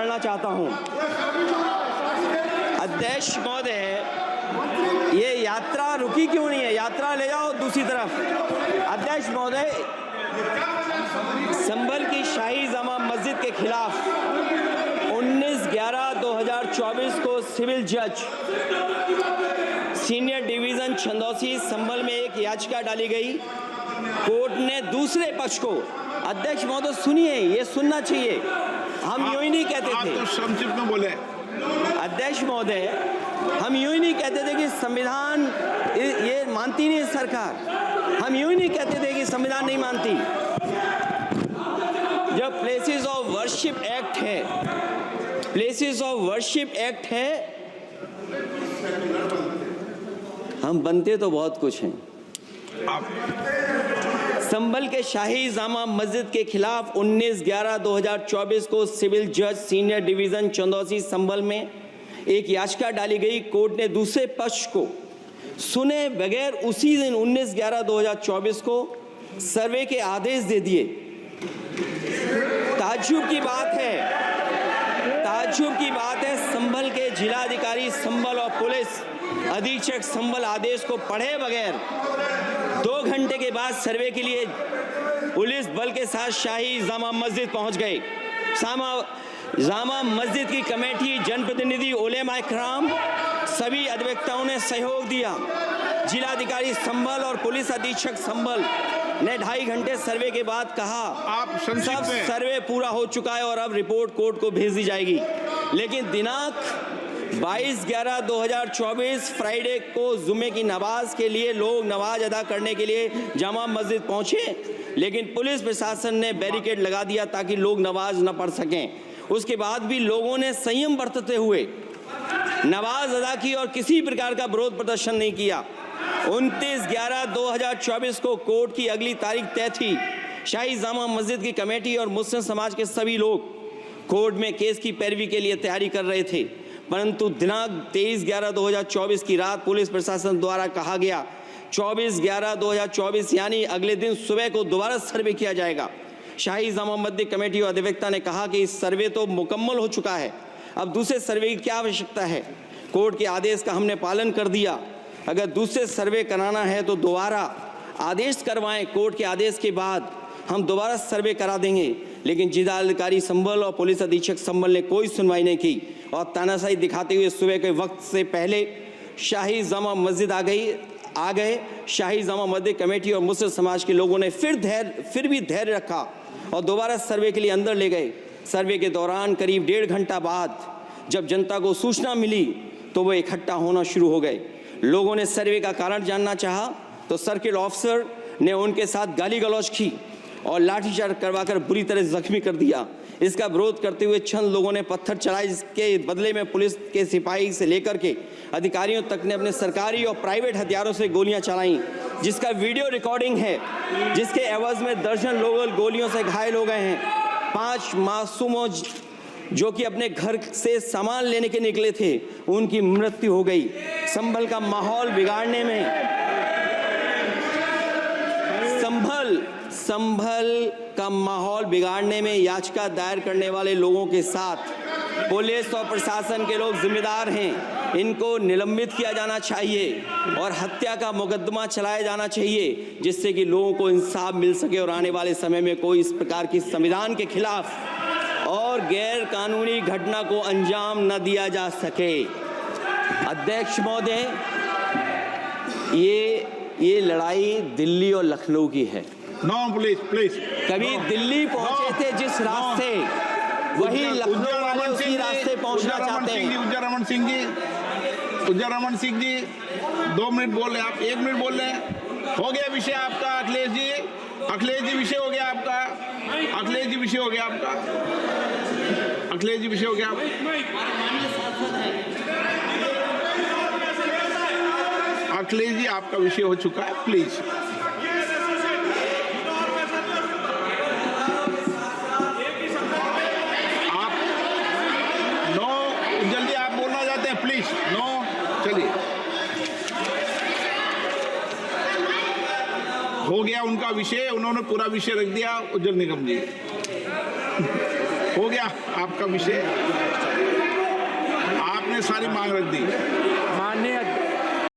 पढ़ना चाहता हूं। अध्यक्ष महोदय, ये यात्रा रुकी क्यों नहीं है? यात्रा ले जाओ दूसरी तरफ। अध्यक्ष महोदय, संभल की शाही जामा मस्जिद के खिलाफ 19/11/2024 को सिविल जज सीनियर डिवीजन छंदौसी संभल में एक याचिका डाली गई। कोर्ट ने दूसरे पक्ष को, अध्यक्ष महोदय सुनिए, ये सुनना चाहिए, हम यूं ही नहीं कहते थे। आप तो संक्षिप्त में बोले। अध्यक्ष महोदय, हम यूं ही नहीं कहते थे कि संविधान ये मानती नहीं सरकार। हम यूं ही नहीं कहते थे कि संविधान नहीं मानती। जब प्लेसेस ऑफ वर्शिप एक्ट है, प्लेसेस ऑफ वर्शिप एक्ट है, हम बनते तो बहुत कुछ हैं। संभल के शाही जामा मस्जिद के खिलाफ 19/11/2024 को सिविल जज सीनियर डिवीजन चंदौसी संभल में एक याचिका डाली गई। कोर्ट ने दूसरे पक्ष को सुने बगैर उसी दिन 19/11/2024 को सर्वे के आदेश दे दिए। ताज्जुब की बात है, संभल के जिलाधिकारी संभल और पुलिस अधीक्षक संभल आदेश को पढ़े बगैर 2 घंटे के बाद सर्वे के लिए पुलिस बल के साथ शाही जामा मस्जिद पहुंच गए। जामा मस्जिद की कमेटी, जनप्रतिनिधि, उलेमा इकराम, सभी अधिवक्ताओं ने सहयोग दिया। जिलाधिकारी संभल और पुलिस अधीक्षक संभल ने 2.5 घंटे सर्वे के बाद कहा, आप सब सर्वे पूरा हो चुका है और अब रिपोर्ट कोर्ट को भेज दी जाएगी। लेकिन दिनांक 22/11/2024 फ्राइडे को जुम्मे की नमाज के लिए लोग नमाज अदा करने के लिए जामा मस्जिद पहुंचे, लेकिन पुलिस प्रशासन ने बैरिकेड लगा दिया ताकि लोग नमाज न पढ़ सकें। उसके बाद भी लोगों ने संयम बरतते हुए नमाज अदा की और किसी प्रकार का विरोध प्रदर्शन नहीं किया। 29/11/2024 को कोर्ट की अगली तारीख तय थी। शाही जामा मस्जिद की कमेटी और मुस्लिम समाज के सभी लोग कोर्ट में केस की पैरवी के लिए तैयारी कर रहे थे, परंतु दिनांक 23/11/2024 की रात पुलिस प्रशासन द्वारा कहा गया 24/11/2024 यानी अगले दिन सुबह को दोबारा सर्वे किया जाएगा। शाही जामा मस्जिद कमेटी और अधिवक्ता ने कहा कि इस सर्वे तो मुकम्मल हो चुका है, अब दूसरे सर्वे की क्या आवश्यकता है? कोर्ट के आदेश का हमने पालन कर दिया। अगर दूसरे सर्वे कराना है तो दोबारा आदेश करवाएं। कोर्ट के आदेश के बाद हम दोबारा सर्वे करा देंगे। लेकिन जिलाधिकारी संभल और पुलिस अधीक्षक संभल ने कोई सुनवाई नहीं की और तानाशाही दिखाते हुए सुबह के वक्त से पहले शाही जामा मस्जिद आ गए। शाही जामा मस्जिद कमेटी और मुस्लिम समाज के लोगों ने फिर भी धैर्य रखा और दोबारा सर्वे के लिए अंदर ले गए। सर्वे के दौरान करीब 1.5 घंटा बाद जब जनता को सूचना मिली तो वो इकट्ठा होना शुरू हो गए। लोगों ने सर्वे का कारण जानना चाहा तो सर्किल ऑफिसर ने उनके साथ गाली गलौज की और लाठीचार्ज करवाकर बुरी तरह जख्मी कर दिया। इसका विरोध करते हुए चंद लोगों ने पत्थर चलाए, जिसके बदले में पुलिस के सिपाही से लेकर के अधिकारियों तक ने अपने सरकारी और प्राइवेट हथियारों से गोलियां चलाईं, जिसका वीडियो रिकॉर्डिंग है, जिसके एवज में दर्जन लोग गोलियों से घायल हो गए हैं। 5 मासूमों जो कि अपने घर से सामान लेने के निकले थे, उनकी मृत्यु हो गई। संभल का माहौल बिगाड़ने में संभल का माहौल बिगाड़ने में याचिका दायर करने वाले लोगों के साथ पुलिस और प्रशासन के लोग जिम्मेदार हैं। इनको निलंबित किया जाना चाहिए और हत्या का मुकदमा चलाया जाना चाहिए, जिससे कि लोगों को इंसाफ मिल सके और आने वाले समय में कोई इस प्रकार की संविधान के खिलाफ और गैर कानूनी घटना को अंजाम न दिया जा सके। अध्यक्ष महोदय, ये लड़ाई दिल्ली और लखनऊ की है। No please. कभी दिल्ली पहुंचे थे जिस रास्ते, वही लखनऊ वाले उसी रास्ते पहुंचना चाहते हैं। उज्जर रमन सिंह जी 2 मिनट बोल रहे, आप 1 मिनट बोल रहे हैं। हो गया विषय आपका अखिलेश जी विषय हो गया आपका। अखिलेश जी विषय हो गया अखिलेश जी आपका विषय हो चुका है, प्लीज। जल्दी आप बोलना चाहते हैं, प्लीज। नो, चलिए। हो गया उनका विषय, उन्होंने पूरा विषय रख दिया। उज्जवल निगम जी हो गया आपका विषय, आपने सारी मांग रख दी।